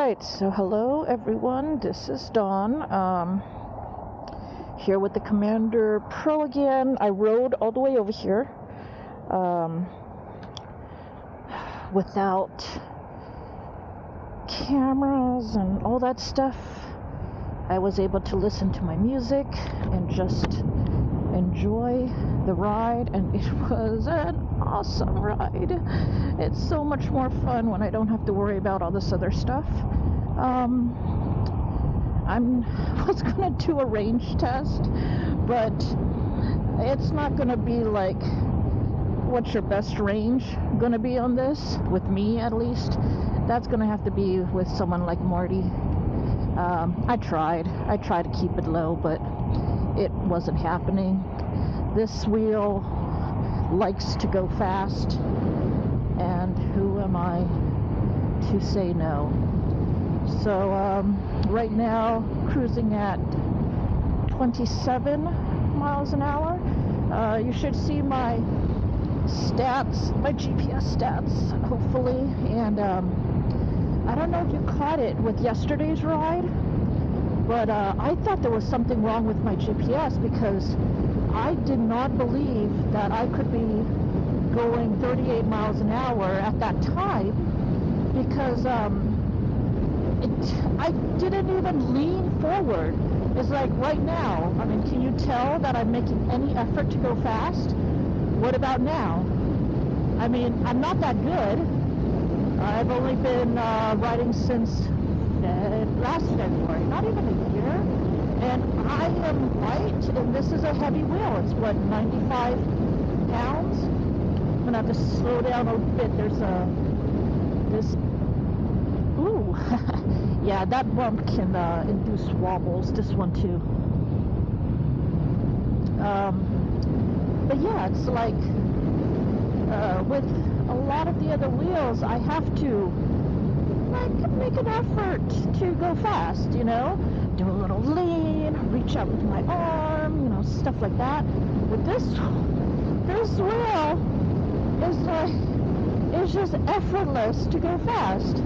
Alright, so hello everyone, this is Dawn, here with the Commander Pro again. I rode all the way over here, without cameras and all that stuff. I was able to listen to my music and just enjoy the ride, and it was an awesome ride. It's so much more fun when I don't have to worry about all this other stuff. I was gonna do a range test, but it's not gonna be like, what's your best range gonna be on this, with me at least. That's gonna have to be with someone like Marty. I tried to keep it low, but it wasn't happening. This wheel likes to go fast, and who am I to say no? So right now cruising at 27 miles an hour. You should see my stats, my GPS stats, hopefully. And I don't know if you caught it with yesterday's ride, but I thought there was something wrong with my GPS, because I did not believe that I could be going 38 miles an hour at that time, because I didn't even lean forward. It's like right now, I mean, can you tell that I'm making any effort to go fast? What about now? I mean, I'm not that good. I've only been riding since last February, not even a year, and I am light, and this is a heavy wheel. It's what, 95 pounds? I'm gonna have to slow down a bit. There's this, ooh, yeah, that bump can induce wobbles, this one too. But yeah, it's like, with a lot of the other wheels, I have to make an effort to go fast, you know, do a little lean, reach out with my arm, you know, stuff like that. But this wheel is like, it's just effortless to go fast,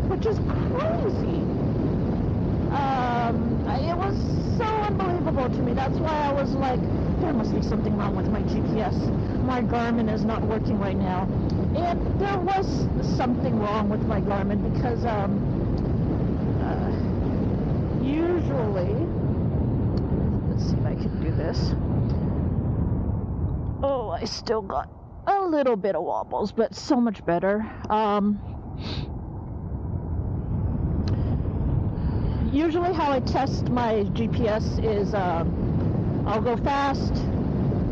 which is crazy. It was so unbelievable to me. That's why I was like, there must be something wrong with my GPS. My Garmin is not working right now. And there was something wrong with my Garmin, because usually, let's see if I can do this. Oh, I still got a little bit of wobbles, but so much better. Usually how I test my GPS is I'll go fast,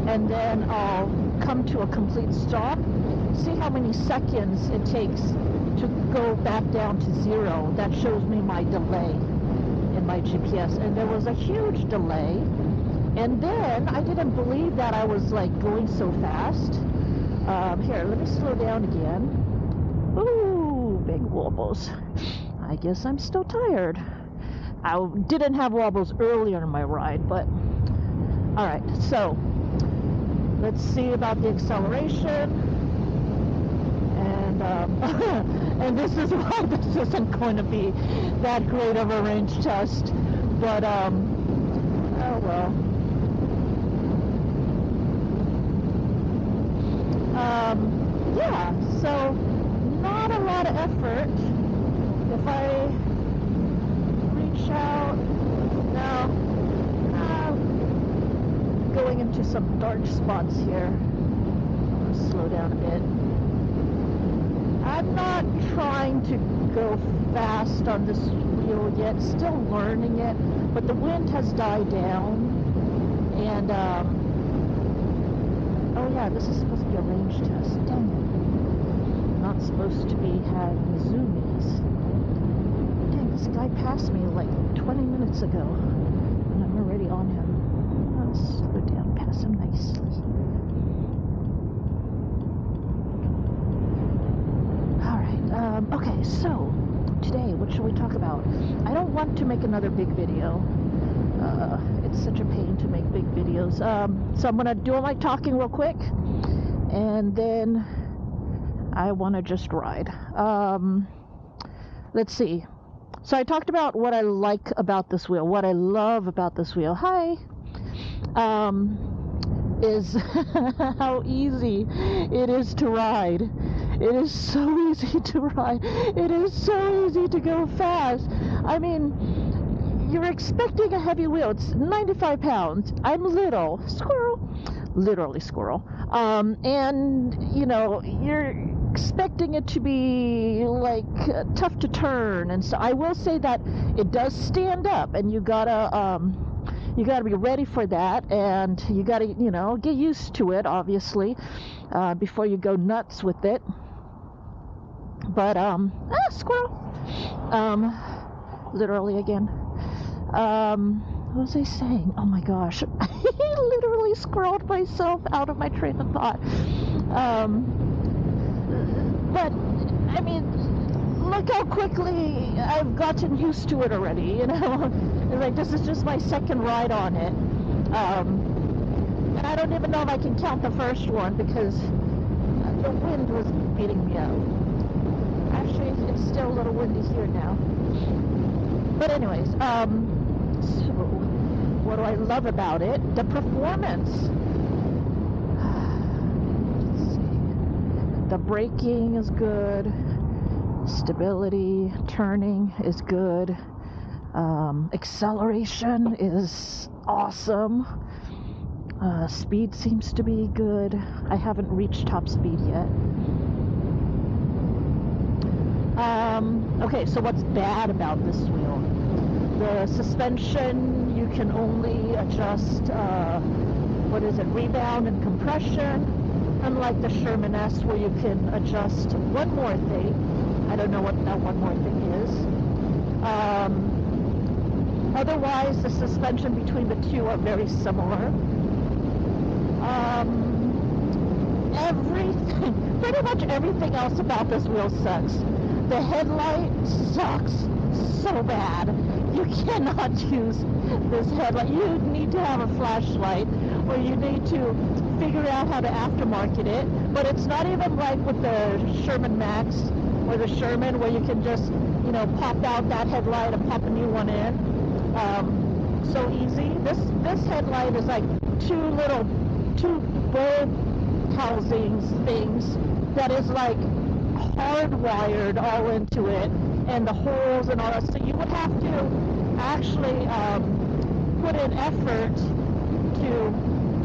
and then I'll come to a complete stop, see how many seconds it takes to go back down to 0. That shows me my delay in my GPS, and there was a huge delay. And then I didn't believe that I was like going so fast. Here, let me slow down again. Ooh, big wobbles. I guess I'm still tired. I didn't have wobbles earlier in my ride, but alright, so let's see about the acceleration. And and this is why this isn't going to be that great of a range test, but oh well. Yeah, so not a lot of effort. If I reach out now, going into some dark spots here. I'm gonna slow down a bit. I'm not trying to go fast on this wheel yet, still learning it, but the wind has died down, and oh yeah, this is supposed to be a range test. Dang it. Not supposed to be having zoomies. Dang, this guy passed me like 20 minutes ago, and I'm already on him. I'll slow down, pass him nicely. Alright, okay, so today, what should we talk about? I don't want to make another big video. It's such a pain to make big videos. So I'm gonna do all my talking real quick, and then I want to just ride. let's see. So I talked about what I like about this wheel, what I love about this wheel. Hi. Is how easy it is to ride. It is so easy to ride. It is so easy to go fast. I mean, you're expecting a heavy wheel. It's 95 pounds. I'm little. Squirrel. Literally squirrel. And, you know, you're expecting it to be, like, tough to turn. And so I will say that it does stand up, and you gotta be ready for that, and you gotta, you know, get used to it, obviously, before you go nuts with it. But, squirrel. Literally again. What was I saying? Oh my gosh. I literally squirreled myself out of my train of thought. But, I mean, look how quickly I've gotten used to it already, you know? Like, this is just my second ride on it. And I don't even know if I can count the first one because the wind was beating me up. Actually, it's still a little windy here now. But anyways, so what do I love about it? The performance. Let's see. The braking is good. Stability, turning is good. Acceleration is awesome. Speed seems to be good. I haven't reached top speed yet. Okay, so what's bad about this wheel? The suspension, you can only adjust, rebound and compression, unlike the Sherman S where you can adjust one more thing. I don't know what that one more thing is. Otherwise, the suspension between the two are very similar. Pretty much everything else about this wheel sucks. The headlight sucks so bad. You cannot use this headlight. You need to have a flashlight, or you need to figure out how to aftermarket it. But it's not even like with the Sherman Max or the Sherman where you can just, you know, pop out that headlight and pop a new one in. So easy. This headlight is like two bulb housings things that is like hardwired all into it, and the holes and all that. So you would have to actually put in effort to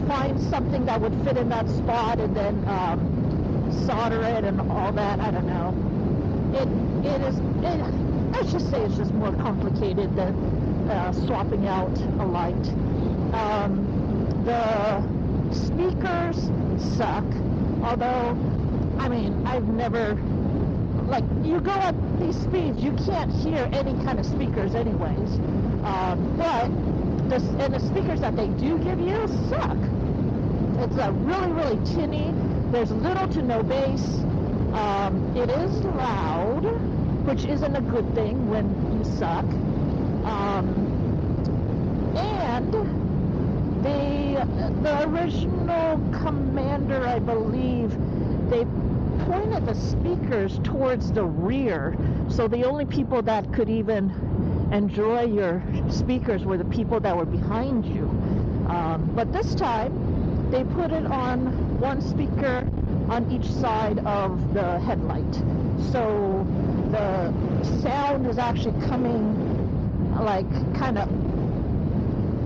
find something that would fit in that spot, and then solder it and all that. I don't know. Let's just say it's just more complicated than swapping out a light. The speakers suck, although, I mean, I've never, like, you go at these speeds, you can't hear any kind of speakers anyways, but the speakers that they do give you suck. It's a really, really tinny, there's little to no bass, it is loud, which isn't a good thing when you suck, and the original Commander, I believe, they pointed the speakers towards the rear, so the only people that could even enjoy your speakers were the people that were behind you. But this time, they put it on one speaker on each side of the headlight. So the sound is actually coming, like, kind of,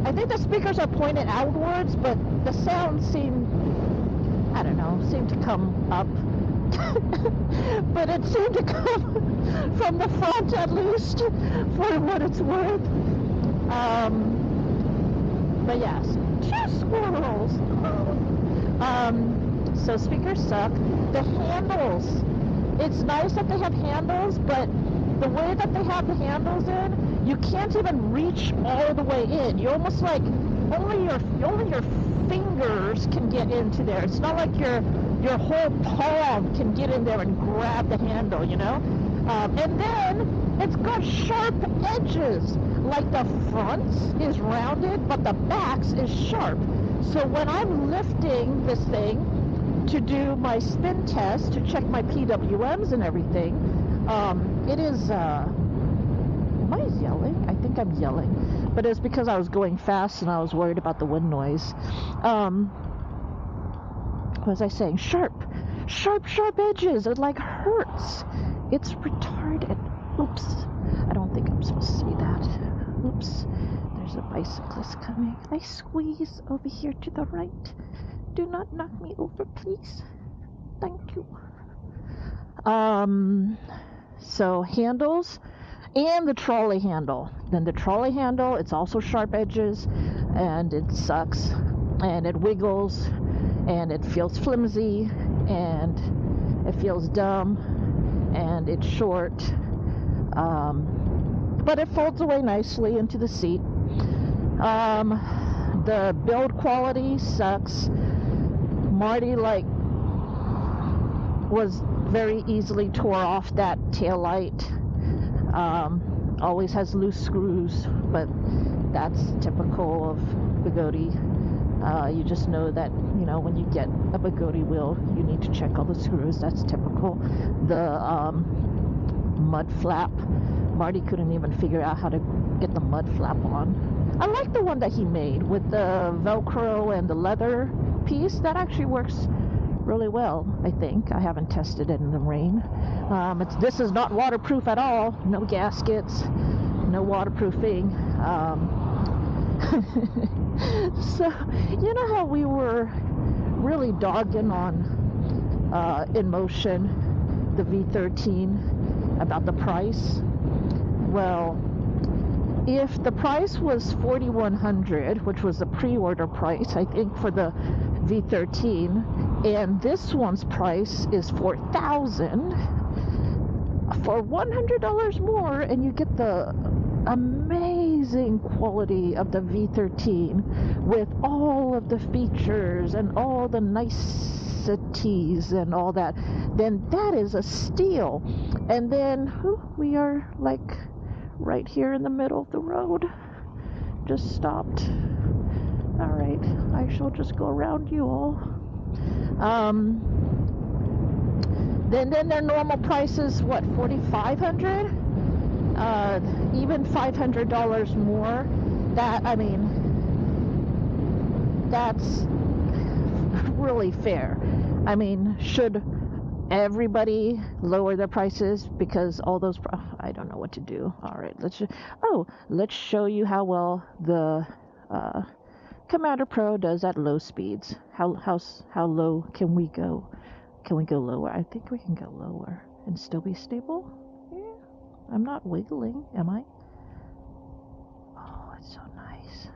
I think the speakers are pointed outwards, but the sound seemed to come up. But it seemed to come from the front, at least, for what it's worth. But yes, two squirrels. So speakers suck. The handles, it's nice that they have handles, but the way that they have the handles in, you can't even reach all the way in. You almost like only your fingers can get into there. It's not like your whole palm can get in there and grab the handle, you know? And then it's got sharp edges. Like the front is rounded, but the back is sharp. So when I'm lifting this thing to do my spin test, to check my PWMs and everything, It is, am I yelling? I think I'm yelling. But it's because I was going fast and I was worried about the wind noise. What was I saying? Sharp edges. It like hurts. It's retarded. Oops. I don't think I'm supposed to say that. Oops. There's a bicyclist coming. I squeeze over here to the right. Do not knock me over, please. Thank you. So handles and the trolley handle. Then the trolley handle, it's also sharp edges and it sucks and it wiggles and it feels flimsy and it feels dumb and it's short. But it folds away nicely into the seat. The build quality sucks. Marty was very easily tore off that tail light. Always has loose screws, but that's typical of Bugatti. You just know that, when you get a Bugatti wheel, you need to check all the screws. That's typical. The mud flap, Marty couldn't even figure out how to get the mud flap on. I like the one that he made with the Velcro and the leather piece. That actually works really well, I think. I haven't tested it in the rain. This is not waterproof at all. No gaskets, no waterproofing. So, you know how we were really dogging on InMotion, the V13, about the price? Well, if the price was $4,100, which was the pre-order price, I think, for the V13, and this one's price is $4,000, for $100 more, and you get the amazing quality of the V13 with all of the features and all the niceties and all that, then that is a steal. And then we are right here in the middle of the road. Just stopped. All right, I shall just go around you all. Then their normal price is what, $4,500? Even $500 more. That's really fair. Should everybody lower their prices because all those I don't know what to do. All right, let's show you how well the Commander Pro does at low speeds. How low can we go? Can we go lower? I think we can go lower and still be stable. Yeah, I'm not wiggling, am I? Oh, it's so nice.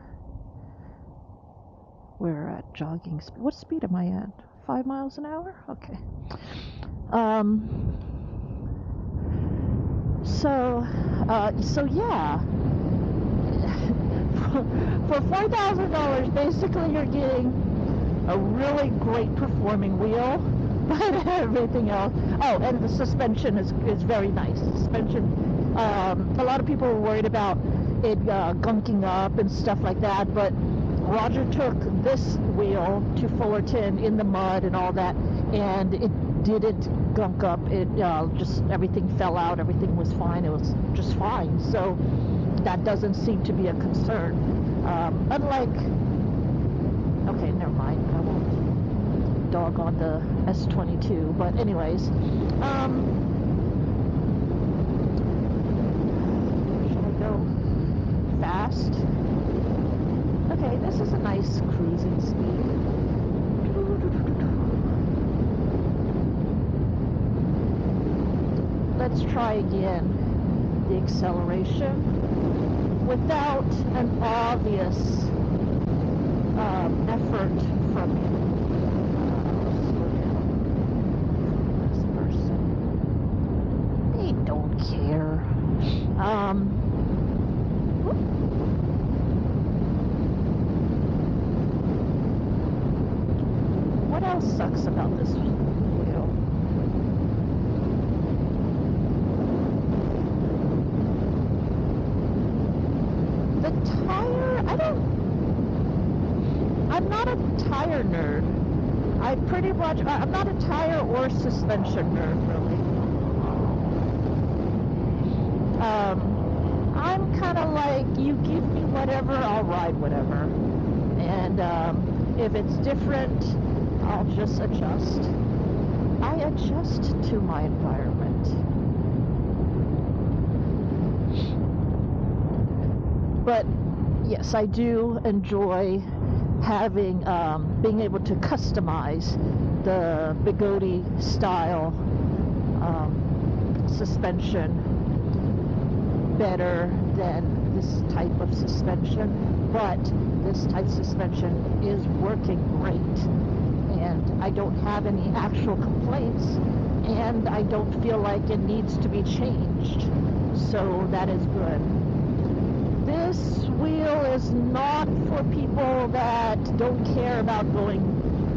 We're at jogging speed. What speed am I at? 5 miles an hour? Okay. So yeah. For $4,000, basically you're getting a really great performing wheel, but everything else. Oh, and the suspension is very nice. Suspension. A lot of people were worried about it gunking up and stuff like that, but Roger took this wheel to Fullerton in the mud and all that, and it didn't gunk up. It just, everything fell out. Everything was fine. It was just fine. So that doesn't seem to be a concern. Okay, never mind. I won't dog on the S22. But anyways, shall I go fast? Okay, this is a nice cruising speed. Let's try again the acceleration without an obvious effort from this person. They don't care. What else sucks about this wheel? The tire, I'm not a tire nerd. I'm not a tire or suspension nerd, really. I'm kind of like, you give me whatever, I'll ride whatever. And if it's different, I'll just adjust. I adjust to my environment. But yes, I do enjoy having, being able to customize the Bigodi style suspension better than this type of suspension. But this type of suspension is working great, and I don't have any actual complaints, and I don't feel like it needs to be changed, so that is good. This wheel is not for people that don't care about going,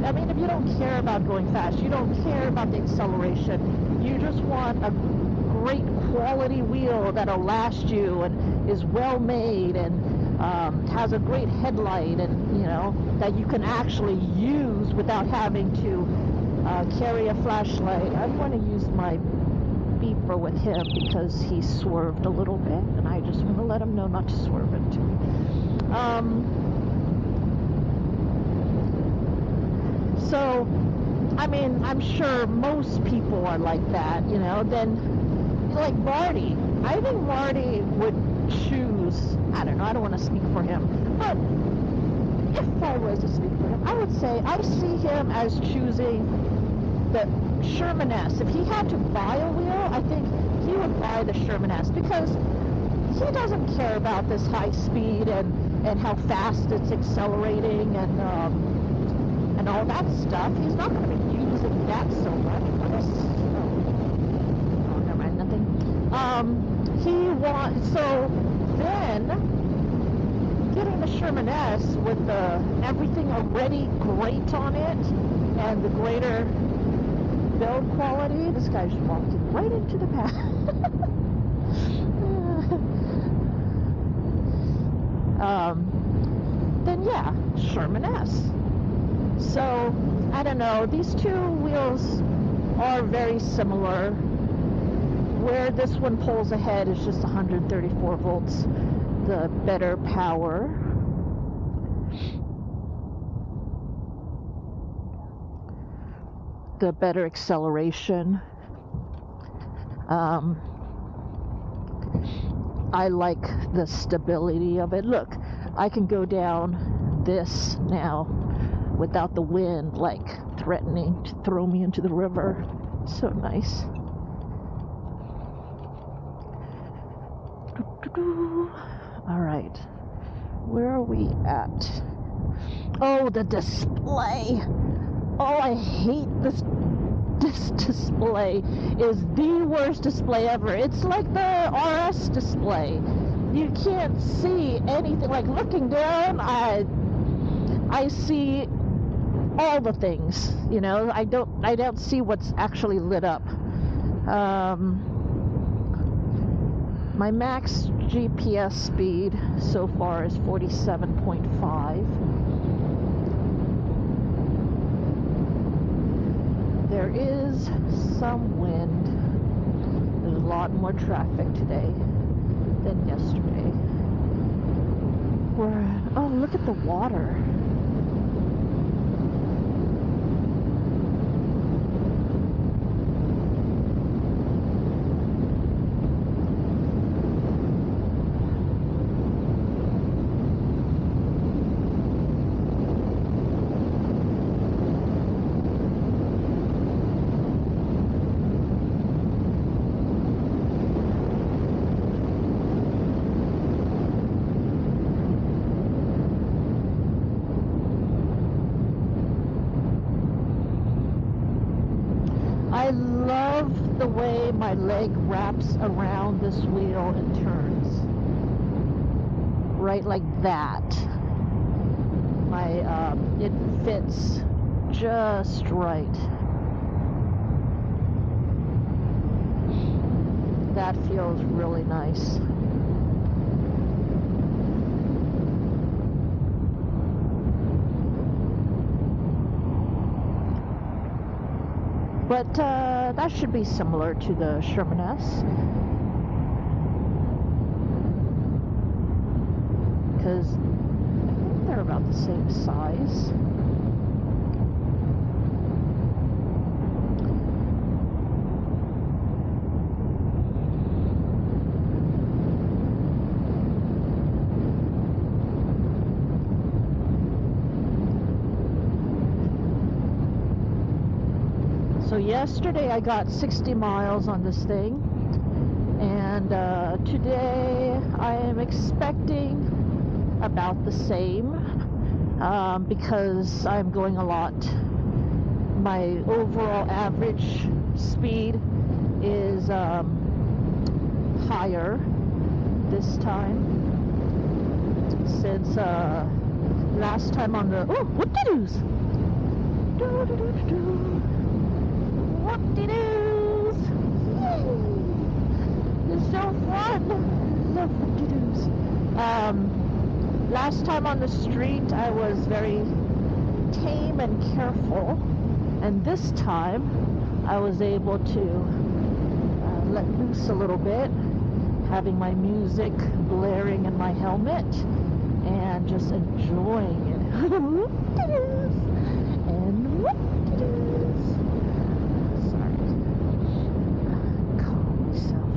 I mean, if you don't care about going fast, you don't care about the acceleration, you just want a great quality wheel that'll last you and is well made and has a great headlight, and you know, that you can actually use without having to carry a flashlight. I'm going to use my beeper with him because he swerved a little bit, and I just want to let him know not to swerve into me. So, I mean, I'm sure most people are like that, you know. Then, like Marty, I think Marty would choose, I don't know, I don't want to speak for him, but if I was to speak for him, I would say I see him as choosing the Sherman S. If he had to buy a wheel, I think he would buy the Sherman S, because he doesn't care about this high speed and how fast it's accelerating and all that stuff. He's not going to be using that so much. Oh, never mind, nothing. He wants, so then getting the Sherman S with the everything already great on it and the greater build quality. This guy's walking right into the path. Then yeah, Sherman S. So, I don't know, these two wheels are very similar. Where this one pulls ahead is just 134 volts, the better power. The better acceleration. I like the stability of it. Look, I can go down this now without the wind like threatening to throw me into the river. So nice. All right, where are we at? Oh, the display. Oh, I hate this display. Is the worst display ever. It's like the RS display. You can't see anything. Like looking down, I see all the things, you know. I don't see what's actually lit up. My max GPS speed so far is 47.5. There is some wind. There's a lot more traffic today than yesterday. Oh, look at the water. I love the way my leg wraps around this wheel and turns. Right like that. It fits just right. That feels really nice. But that should be similar to the Sherman S. because I think they're about the same size. So yesterday I got 60 miles on this thing, and today I am expecting about the same, because I'm going a lot. My overall average speed is higher this time, since last time on the whoop-de-doos. Whoop-de-doos! Yay! It's so fun! Love whoop-de-doos. Last time on the street I was very tame and careful, and this time I was able to let loose a little bit, having my music blaring in my helmet and just enjoying it. Whoop-de-doos! And whoop-de-doos! Sorry. Calm myself.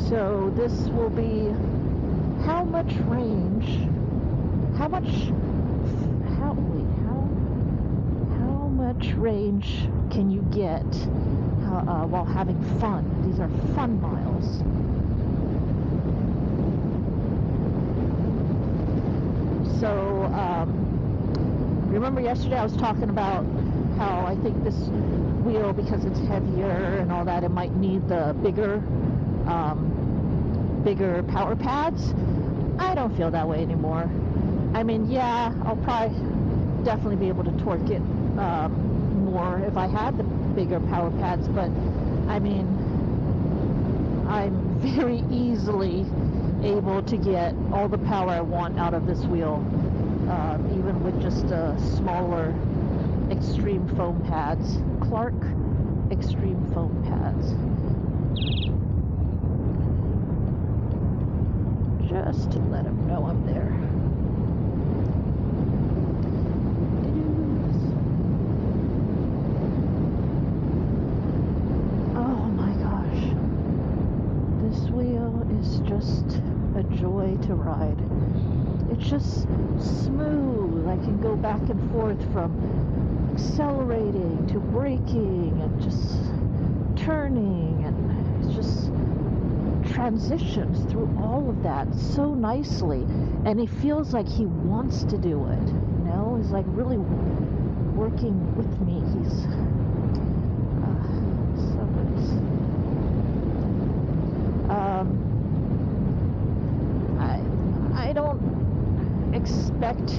So this will be how much range, how much range can you get while having fun? These are fun miles. So remember yesterday I was talking about how I think this wheel, because it's heavier and all that, it might need the bigger power pads. I don't feel that way anymore. I mean, yeah, I'll probably definitely be able to torque it more if I had the bigger power pads, but I mean, I'm very easily able to get all the power I want out of this wheel, even with just smaller extreme foam pads. Clark extreme foam pads. Just to let them know I'm there. Oh my gosh. This wheel is just a joy to ride. It's just smooth. I can go back and forth from accelerating to braking and just turning, and it's just transitions through all of that so nicely, and he feels like he wants to do it, you know. He's like really working with me. He's I don't expect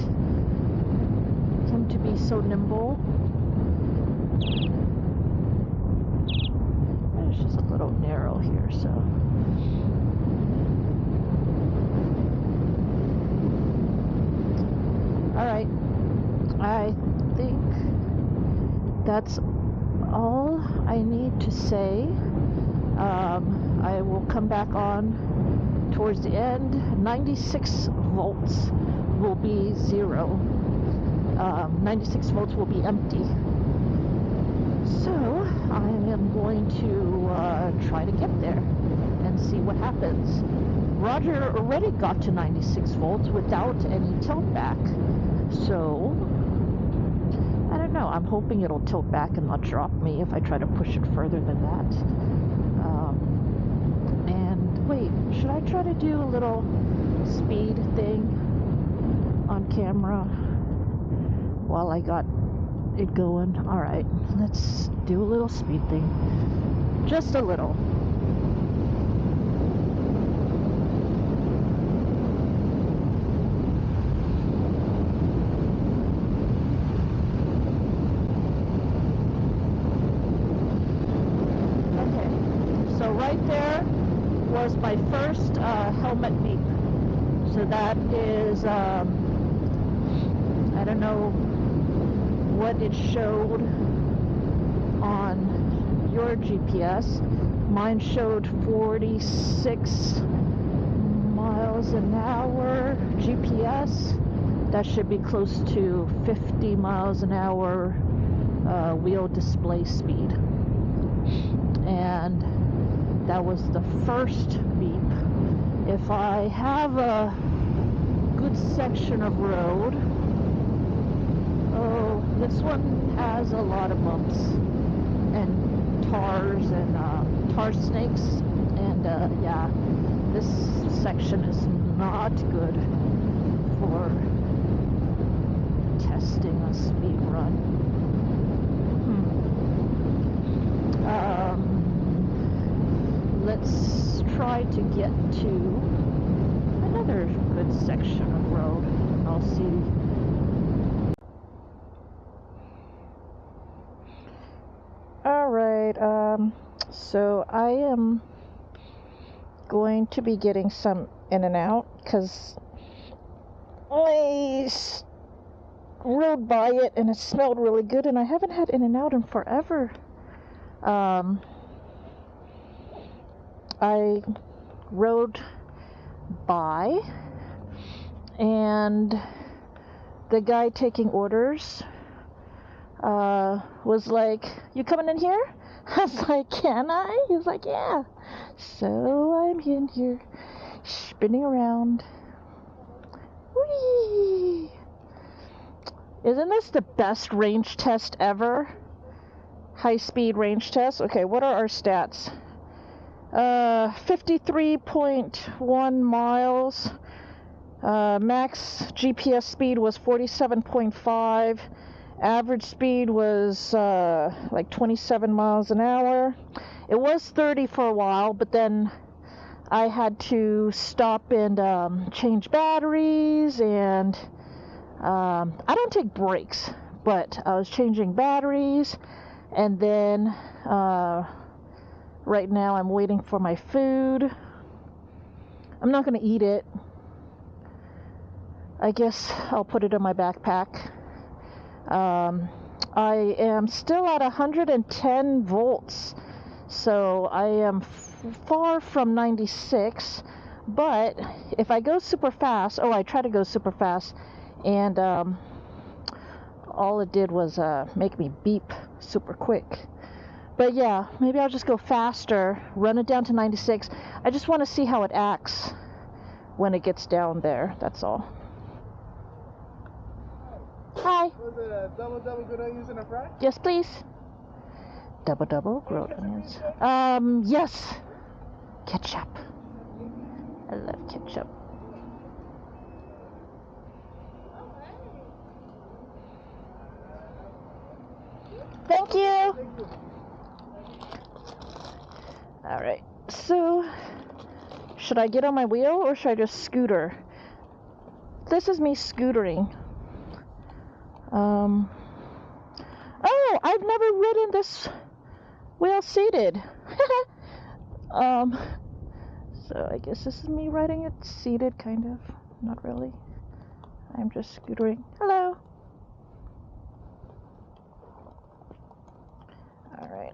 him to be so nimble. It's just a little narrow here, so alright, I think that's all I need to say. I will come back on towards the end. 96 volts will be zero. 96 volts will be empty. So I am going to try to get there and see what happens. Roger already got to 96 volts without any tilt back. So I don't know. I'm hoping it'll tilt back and not drop me if I try to push it further than that. And wait, should I try to do a little speed thing on camera while I got it going? Alright, let's do a little speed thing. Just a little. Okay, so right there was my first helmet beep. So that is, I don't know what it showed on your GPS, Mine showed 46 miles an hour GPS. That should be close to 50 miles an hour wheel display speed. And that was the first beep. If I have a good section of road, oh, this one has a lot of bumps and tars and tar snakes, and yeah, this section is not good for testing a speed run. Let's try to get to another good section of road. I'll see. Alright, so I am going to be getting some In-N-Out because I rode by it and it smelled really good, and I haven't had In-N-Out in forever. I rode by and the guy taking orders was like, "You coming in here?" I was like, "Can I?" He was like, "Yeah." So I'm in here spinning around. Whee! Isn't this the best range test ever? High speed range test. Okay, what are our stats? 53.1 miles. Max GPS speed was 47.5. Average speed was like 27 miles an hour. It was 30 for a while, but then I had to stop and change batteries, and I don't take breaks, but I was changing batteries, and then right now I'm waiting for my food. I'm not going to eat it. I guess I'll put it in my backpack. I am still at 110 volts, so I am far from 96, but if I go super fast, I try to go super fast, and all it did was make me beep super quick. But yeah, maybe I'll just go faster, run it down to 96. I just want to see how it acts when it gets down there, that's all. Hi. Was it a double grilled onions and a fry? Yes, please. Double grilled onions. Yes. Ketchup. I love ketchup. Thank you. Alright, so should I get on my wheel or should I just scooter? This is me scootering. Oh, I've never ridden this wheel seated. So I guess this is me riding it seated, kind of. Not really. I'm just scootering. Hello. Alright.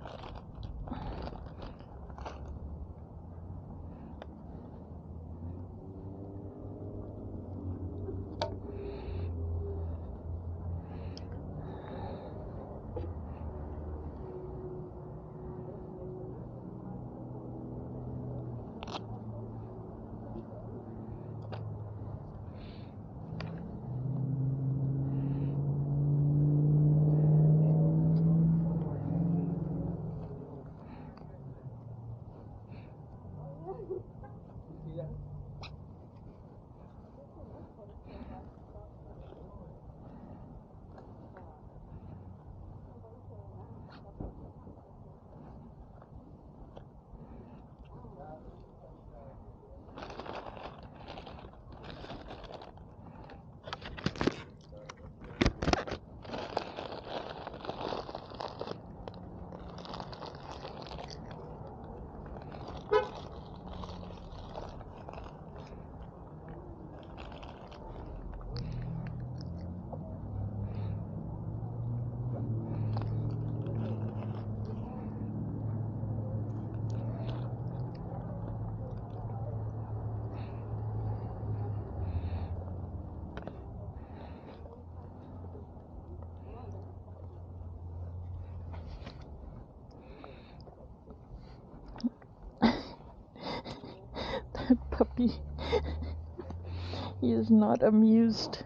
He is not amused.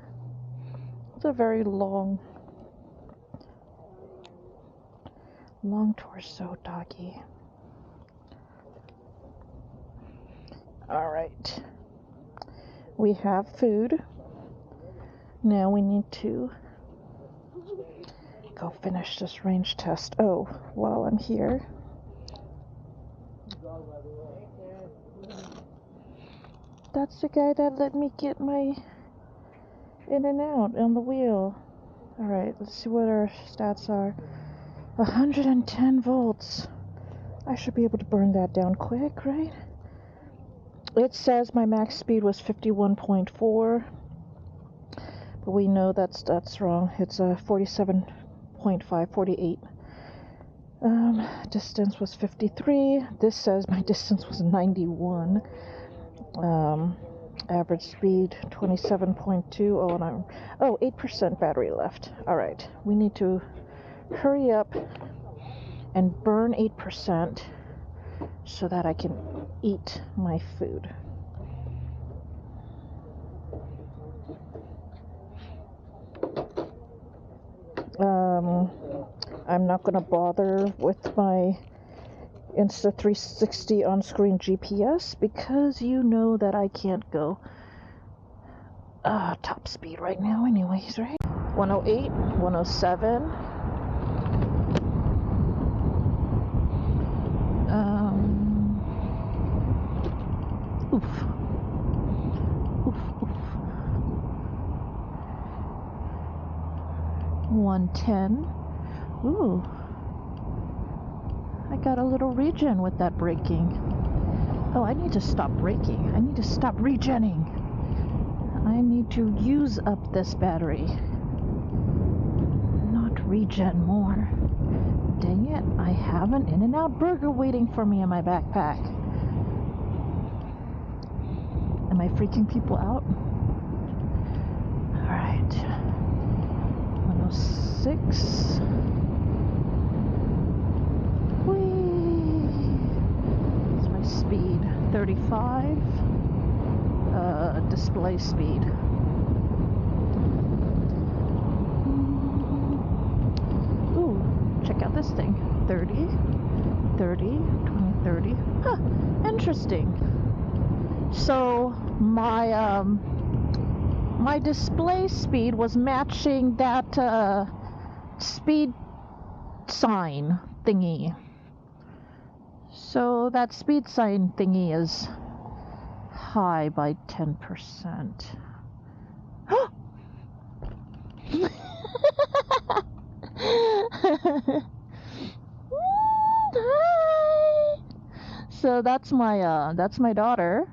It's a very long torso doggy. Alright. We have food. Now we need to go finish this range test. Oh, while I'm here. That's the guy that let me get my in and out on the wheel. Alright, let's see what our stats are. 110 volts. I should be able to burn that down quick, right? It says my max speed was 51.4, but we know that's wrong. It's 47.5, 48. Distance was 53. This says my distance was 91. Average speed 27.2. Oh, and 8% battery left. All right, we need to hurry up and burn 8% so that I can eat my food. I'm not going to bother with my Insta360 on-screen GPS because you know that I can't go top speed right now anyways, right? 108, 107. Oof. Oof, oof. 110. Ooh. I got a little regen with that braking. Oh, I need to stop braking. I need to stop regenning. I need to use up this battery. Not regen more. Dang it, I have an In-N-Out burger waiting for me in my backpack. Am I freaking people out? Alright. 106. Speed 35, display speed. Ooh, check out this thing. 30, 20, 30. Huh, interesting. So my my display speed was matching that speed sign thingy. So that speed sign thingy is high by 10%. So that's my daughter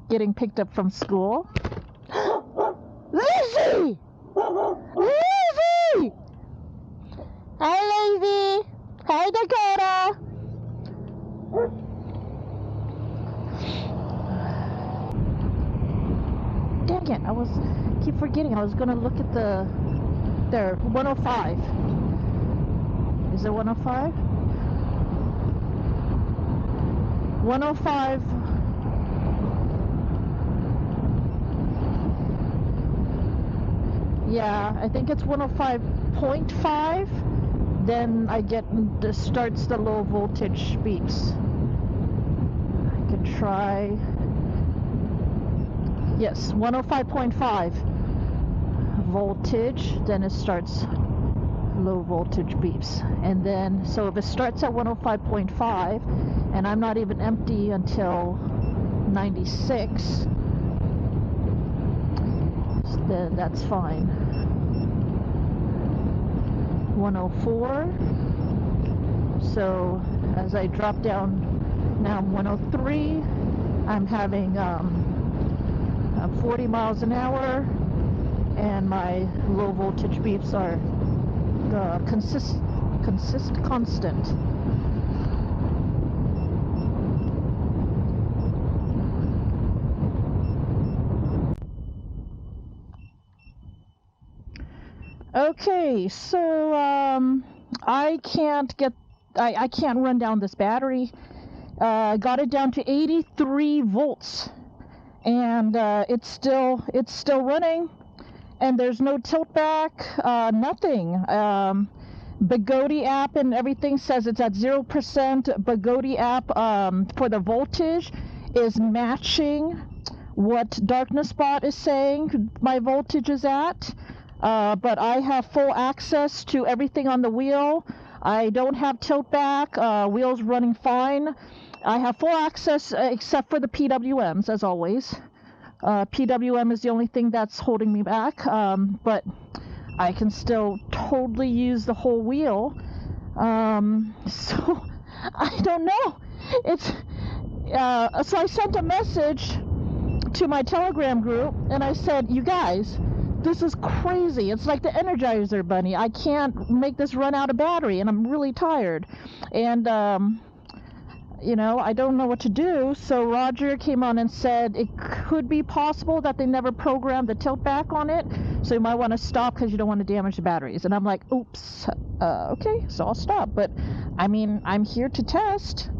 getting picked up from school. Lizzie! Lizzie! Hi, Lizzie! Hi, Dakota! Dang it, keep forgetting. I was gonna look at there, 105. Is it 105? 105. Yeah, I think it's 105.5. Then starts the low voltage beeps. I can try. Yes, 105.5 voltage, then it starts low voltage beeps. And then, so if it starts at 105.5 and I'm not even empty until 96, then that's fine. 104. So as I drop down, now I'm 103. I'm having 40 miles an hour, and my low voltage beeps are constant. Okay, so I can't run down this battery. Got it down to 83 volts, and it's still running, and there's no tilt back, nothing. Bugatti app and everything says it's at 0%. Bugatti app for the voltage is matching what Darkness Bot is saying my voltage is at, but I have full access to everything on the wheel. I don't have tilt back, wheels running fine. I have full access except for the PWMs, as always. PWM is the only thing that's holding me back, but I can still totally use the whole wheel. So I don't know. So I sent a message to my Telegram group, and I said, you guys, this is crazy. It's like the Energizer Bunny. I can't make this run out of battery, and I'm really tired. And, I don't know what to do. So Roger came on and said it could be possible that they never programmed the tilt back on it, so you might want to stop because you don't want to damage the batteries. And I'm like, oops, okay, so I'll stop. But, I mean, I'm here to test.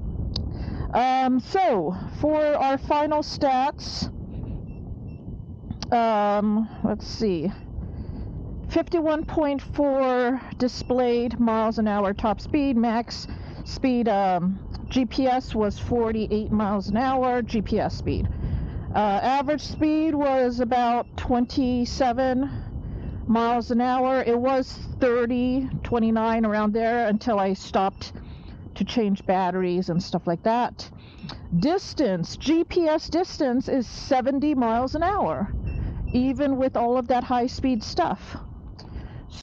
So, for our final stats, let's see, 51.4 displayed miles an hour top speed, max speed, GPS was 48 miles an hour, GPS speed. Average speed was about 27 miles an hour. It was 30, 29 around there until I stopped to change batteries and stuff like that. Distance, GPS distance is 70 miles an hour, even with all of that high speed stuff.